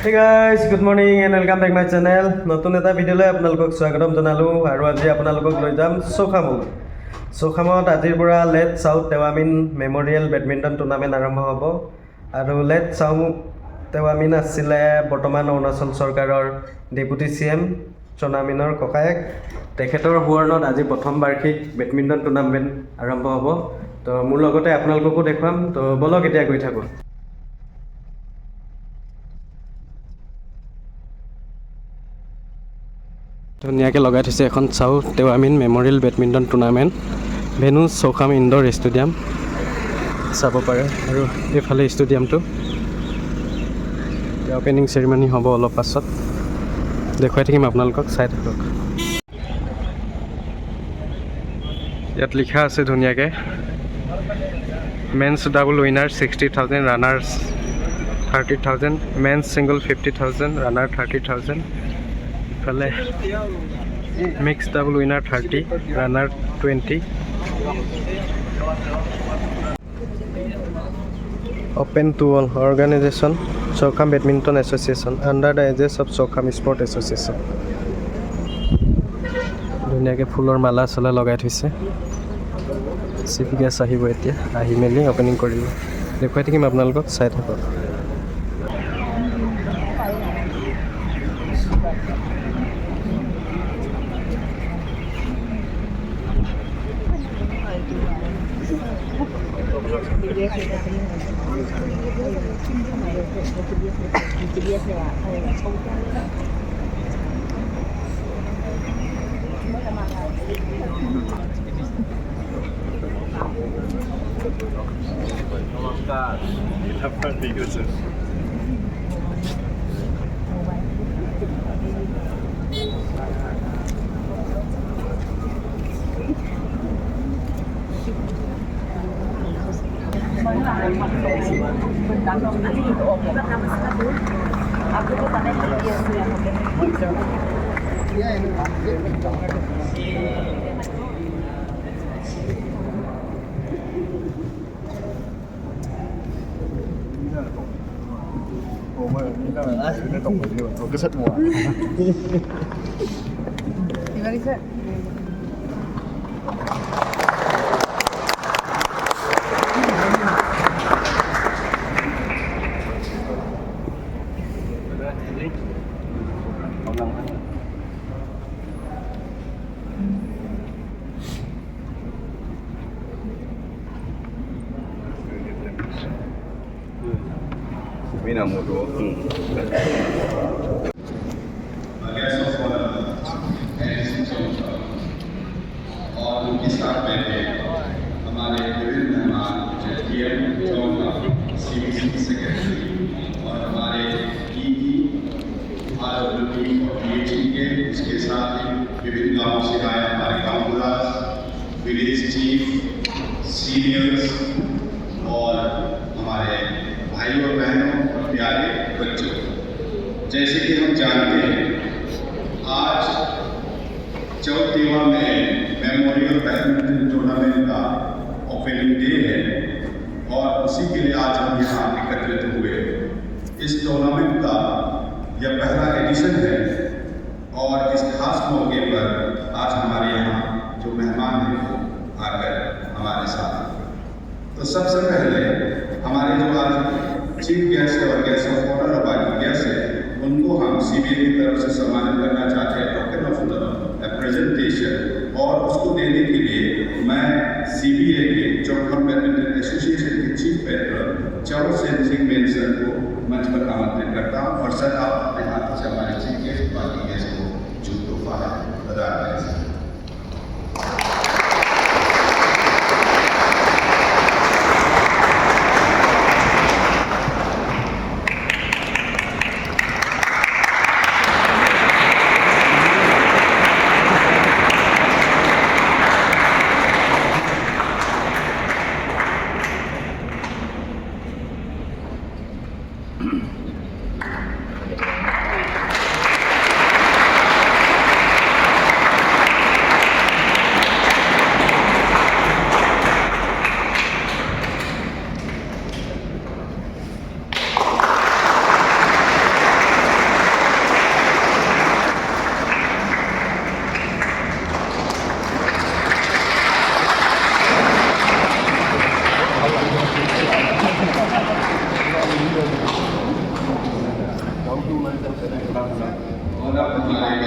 Hey guys, good morning and welcome back my channel. নতুন এটা ভিডিঅ'লৈ আপোনালোকক স্বাগতম জনালোঁ আৰু আজি আপোনালোকক লৈ যাম চৌখামলৈ। চৌখামত আজিৰ পৰা লেট চাউ টেৱামিন মেম'ৰিয়েল বেডমিণ্টন টুৰ্ণামেণ্ট আৰম্ভ হ'ব আৰু লেট চাউ টেৱামিন আছিলে বৰ্তমান অৰুণাচল চৰকাৰৰ ডেপুটি CM চনামিনৰ ককায়েক। তেখেতৰ সোঁৱৰণত আজি প্ৰথম বাৰ্ষিক বেডমিণ্টন টুৰ্ণামেণ্ট আৰম্ভ হ'ব। তো মোৰ লগতে আপোনালোককো দেখুৱাম। তো বলক এতিয়া গৈ থাকোঁ। ধুনীয়াকৈ লগাই থৈছে এখন Chau Tewamin memorial badminton tournament venue Chowkham indoor stadium চাব পাৰে আৰু এইফালে ষ্টেডিয়ামটো অপেনিং চেৰিমনি হ'ব অলপ পাছত দেখুৱাই থাকিম আপোনালোকক চাই থাকক। ইয়াত লিখা আছে ধুনীয়াকৈ men's double winner 60,000 runners 30,000 men's single 50,000 runner 30,000 ইফালে mix double winner 30 runner 20 Open to all organization Chongkham Bedminton Association under the aegis of Chongkham Sport Association ধুনীয়াকৈ ফুলৰ মালা চলা লগাই থৈছে। চিফ গেষ্ট আহিব এতিয়া আহি মেলি অপেনিং কৰিব দেখুৱাই থাকিম আপোনালোকক চাই থাকক। और उनके साथ बैठे हमारे विभिन्न मेहमान चौंखम CBC सेक्रेटरी और हमारे EE RWP और PhD के इसके साथ ही विभिन्न गाँव से आए हमारे काउंसलर्स विलेज चीफ सीनियर्स और हमारे भाई और बहनों और प्यारे बच्चों, जैसे कि हम जानते हैं आज चौ तेवा में मेमोरियल बैडमिंटन टूर्नामेंट का ओपनिंग डे है और उसी के लिए आज हम यहाँ एकत्रित हुए। इस टूर्नामेंट का यह पहला एडिशन है और इस खास मौके पर आज हमारे यहाँ जो मेहमान हैं वो आकर हमारे साथ। तो सबसे पहले हमारे जो आज चीफ गेस्ट और गेस्ट ऑफ ऑनर और बाकी गेस्ट है उनको हम CBA की तरफ से सम्मानित करना चाहते हैं टोकन ऑफ द प्रेजेंटेशन, और उसको देने के लिए मैं CBA के चौखम बैडमिंटन एसोसिएशन के चीफ पैट्रन चाउ टेवा सर को मंच पर आमंत्रित करता हूँ। और सर आप अपने हाथों से हमारे चीफ गेस्ट बाकी गेस्ट को जो तोहफा है बता रहे हैं।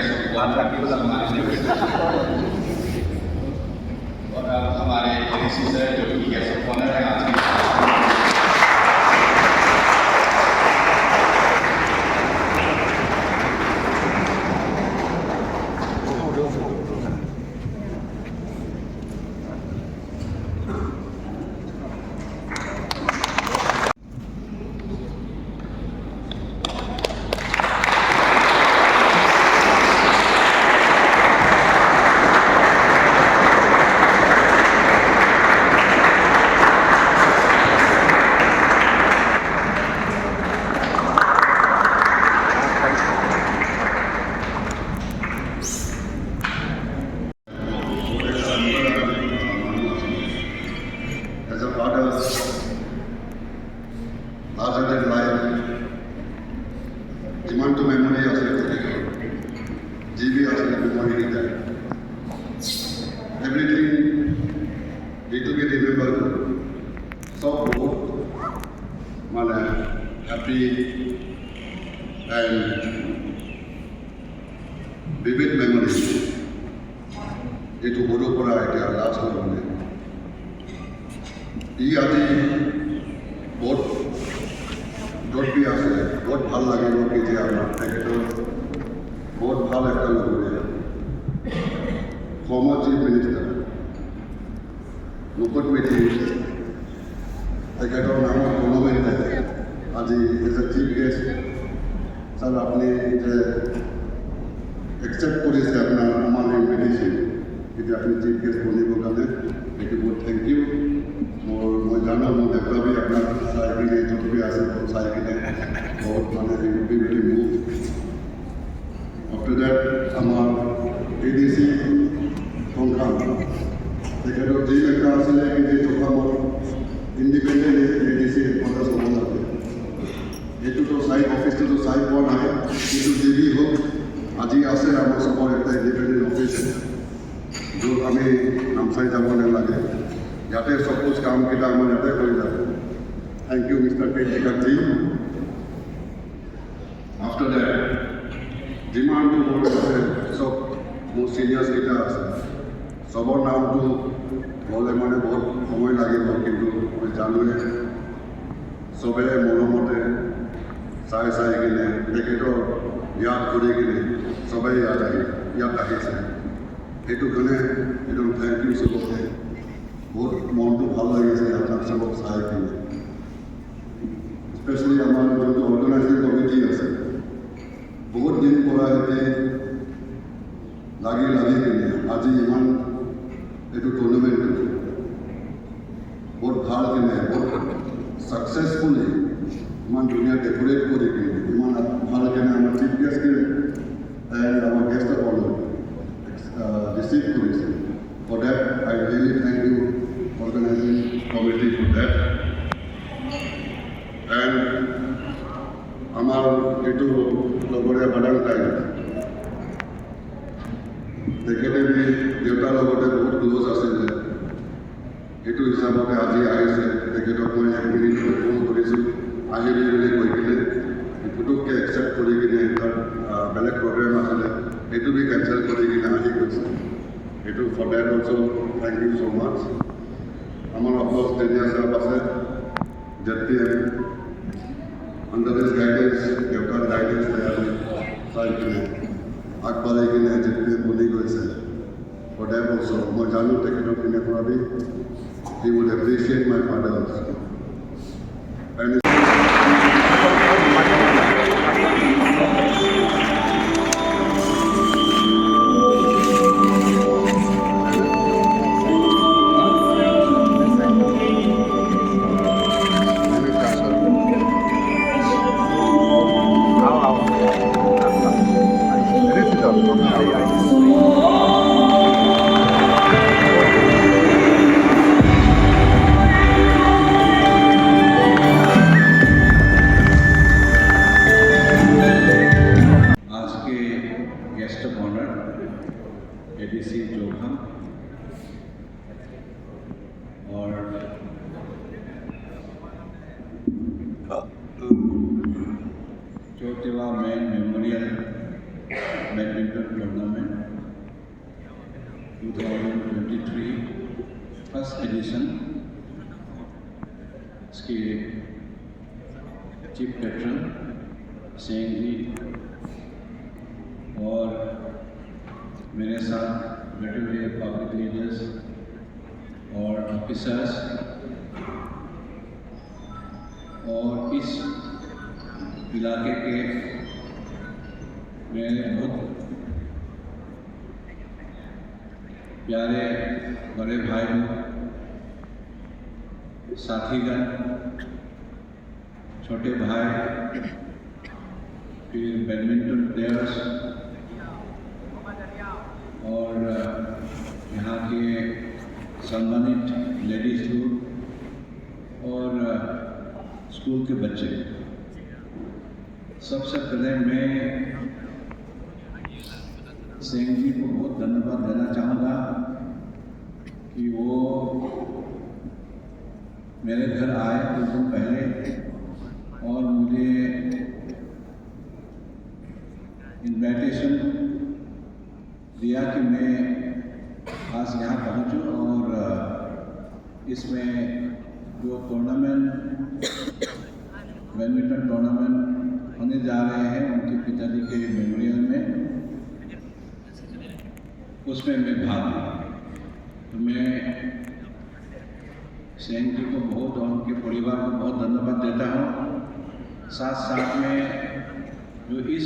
गेस्ट ऑफ ऑनर को सम्मानित करते हैं। और अब हमारे एडीसी सर जो कि गेस्ट ऑफ ऑनर है आज के as a father, larger than life, যিমানটো মেমৰি আছে যি বি আছে মেমৰি কেইটা এভৰিথিং এইটো বি ৰিমেম্বাৰ চব বহুত মানে হেপি এণ্ড vivid memories এইটো সৰুৰ পৰা এতিয়া লাষ্ট মানে ই আজি বহুত য'ত বি আছে বহুত ভাল লাগিব কি যে আমাৰ তেখেতৰ বহুত ভাল একটা লগৰীয়া ফৰ্মাৰ চিফ মিনিষ্টাৰ মুকুট মিথি তেখেতৰ নামত টুৰ্ণামেণ্ট আজি as a chief guest sir আপুনি যে एक्सेप्ट কৰিছে আপোনাৰ আমাৰ ইনভিটেশ্যন এতিয়া আপুনি চিফ গেষ্ট বনিবৰ কাৰণে সেইটো বহুত থেংক ইউ মই জানো মোৰ দেউতাবি আপোনাক চাই কিনে য'ত বি আছে চাই কিনে বহুত মানে be very move after that আমাৰ এডিচি চংখাম তেখেতৰ যি লেখা আছিলে যে চংখামৰ ইণ্ডিপেণ্ডেণ্ট এডিচি হেডকোৱাৰ্টাৰ হ'ব লাগে এইটোতো চাই অফিচটোতো চাই পোৱা নাই কিন্তু যি বি হওক আজি আছে আমাৰ চবৰ এটা ইণ্ডিপেণ্ডেণ্ট অফিচ য'ত আমি নামচাই যাব নালাগে ইয়াতে চবকুছ কামকেইটা আমাৰ ইয়াতে কৰি যাব থেংক ইউ মিষ্টাৰ কেটিকাৰ্জী আফটাৰ ডেট যিমানটো মোৰ আছে চব মোৰ চিনিয়ৰ্ছকেইটা আছে চবৰ নামটো ল'লে মানে বহুত সময় লাগিব কিন্তু মই জানোৱে চবে মৰমতে চাই চাই কিনে তেখেতৰ याद কৰি কিনে সবাই ইয়াত আহিছে সেইটো কাৰণে একদম থেংক ইউ চবকে বহুত মনটো ভাল লাগিছে আপোনাক চবক চাই কিনে স্পেচিয়েলি আমাৰ যোনটো অৰ্গেনাইজিং কমিটি আছে বহুত দিন পৰা সিহঁতে লাগি কিনে আজি ইমান এইটো টুৰ্ণামেণ্ট বহুত ভাল কিনে বহুত ছাকচেছফুলি ইমান ধুনীয়া ডেকোৰেট কৰি কিনে ইমান ভাল কেনে আমাৰ চিফ গেষ্ট এণ্ড আমাৰ গেষ্ট অফ অনাৰ ৰিচিভ কৰিছে for that I really thank you organizing committee for that and আমাৰ এইটো লগৰীয়া বাদাম টাইম তেখেতে বি দেউতাৰ লগতে বহুত ক্ল'জ আছিলে সেইটো হিচাপতে আজি আহিছে তেখেতক মই 1 মিনিট ফোন কৰিছোঁ আহিবি বুলি কৈ কিনে পুতুককৈ একচেপ্ট কৰি কিনে তাত বেলেগ প্ৰগ্ৰেম আছিলে সেইটো বি কেঞ্চেল কৰি কিনে আহি গৈছে সেইটো for that also' thank you so' much আমাৰ অফক'ৰ্ছ টেনিয়া ছাৰ আছে যেতি আণ্ডাৰ দিছ গাইডেন্স দেউতাৰ গাইডেন্স চাই কিনে আগবাঢ়াই কিনে যেতি বনি গৈছে ফৰ ডেট অলছ' মই জানো তেখেতৰ পিনে পৰা বি he would appreciate my father also' and ADC Chowkham और Chau Tewamin memorial badminton tournament 2023 first edition इसके चीफ पैट्रन सेन जी और मेरे साथ बैठे हुए पब्लिक लीडर्स और ऑफिसर्स और इस इलाके के मेरे बहुत प्यारे बड़े भाई साथीगण, छोटे भाई, फिर बैडमिंटन प्लेयर्स और यहाँ के सम्मानित लेडीज लोग और स्कूल के बच्चे, सबसे पहले मैं सेन जी को बहुत धन्यवाद देना चाहूँगा कि वो मेरे घर आए कुछ दिन पहले और मुझे इनविटेशन दिया कि मैं आज यहाँ पहुँचूँ और इसमें जो टूर्नामेंट बैडमिंटन टूर्नामेंट होने जा रहे हैं उनके पिताजी के मेमोरियल में, उसमें मैं भाग लूँ। तो मैं सेन जी को बहुत और उनके परिवार को बहुत धन्यवाद देता हूँ। साथ साथ में जो इस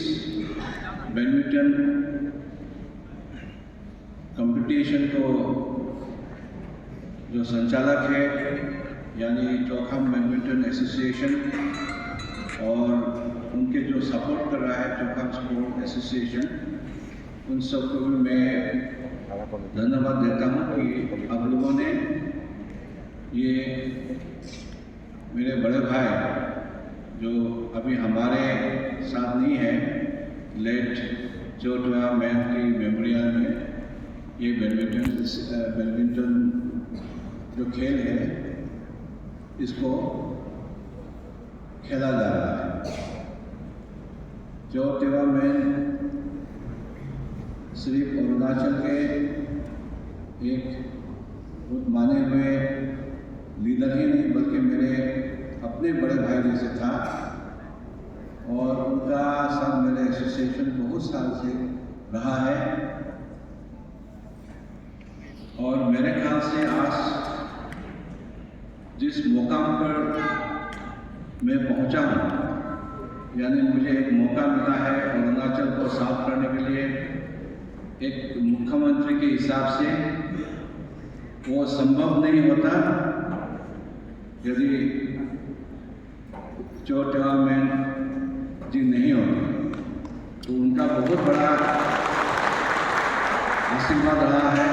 बैडमिंटन कंपटीशन को जो संचालक है यानी चौखाम बैडमिंटन एसोसिएशन और उनके जो सपोर्ट कर रहा है चौखाम स्पोर्ट एसोसिएशन, उन सबको भी मैं धन्यवाद देता हूँ कि आप लोगों ने ये मेरे बड़े भाई जो अभी हमारे साथ नहीं है, लेट चौ टेवा मैन की मेमोरियल में ये बैडमिंटन जो खेल है इसको खेला जा रहा है। चौ टेवा मैन सिर्फ अरुणाचल के एक बहुत माने हुए लीडर ही नहीं बल्कि मेरे अपने बड़े भाई जैसे था और उनका साथ मेरे एसोसिएशन बहुत साल से रहा है और मेरे ख्याल से आज जिस मुकाम पर मैं पहुंचा हूँ, यानी मुझे एक मौका मिला है अरुणाचल को साफ करने के लिए, एक मुख्यमंत्री के हिसाब से वो संभव नहीं होता यदि चौ टेवा मैन जी नहीं होते। तो उनका बहुत बड़ा आशीर्वाद रहा है।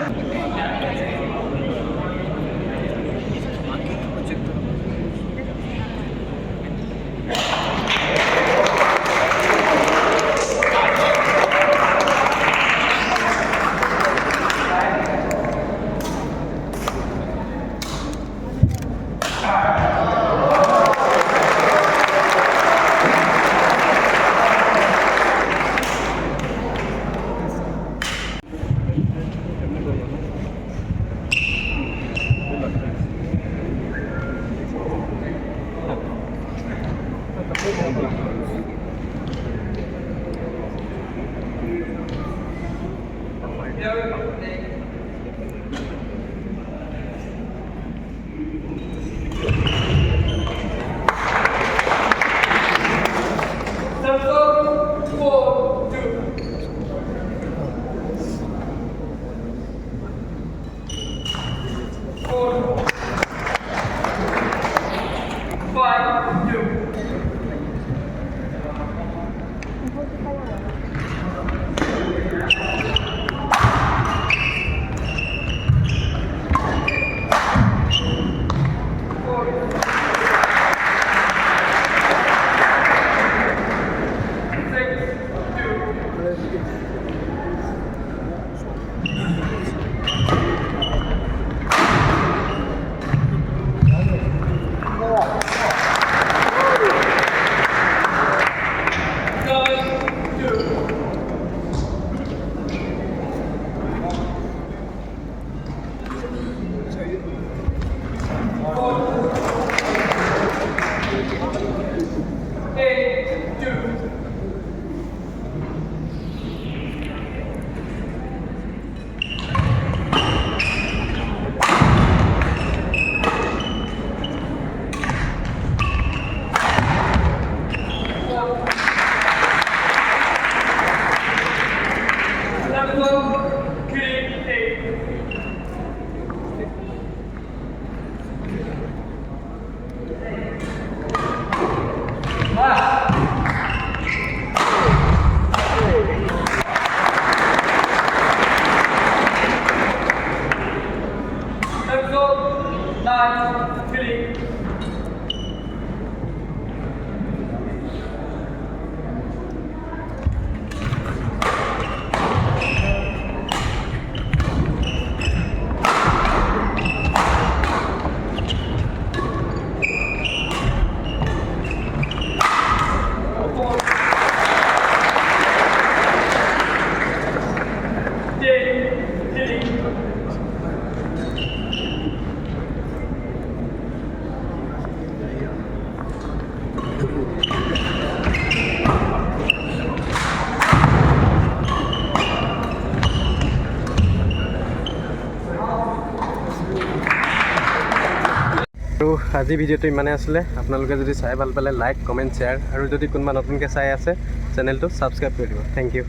আৰু আজি ভিডিঅ'টো ইমানেই আছিলে আপোনালোকে যদি চাই ভাল পালে লাইক কমেণ্ট শ্বেয়াৰ আৰু যদি কোনোবা নতুনকৈ চাই আছে চেনেলটো ছাবস্ক্ৰাইব কৰি দিব থেংক ইউ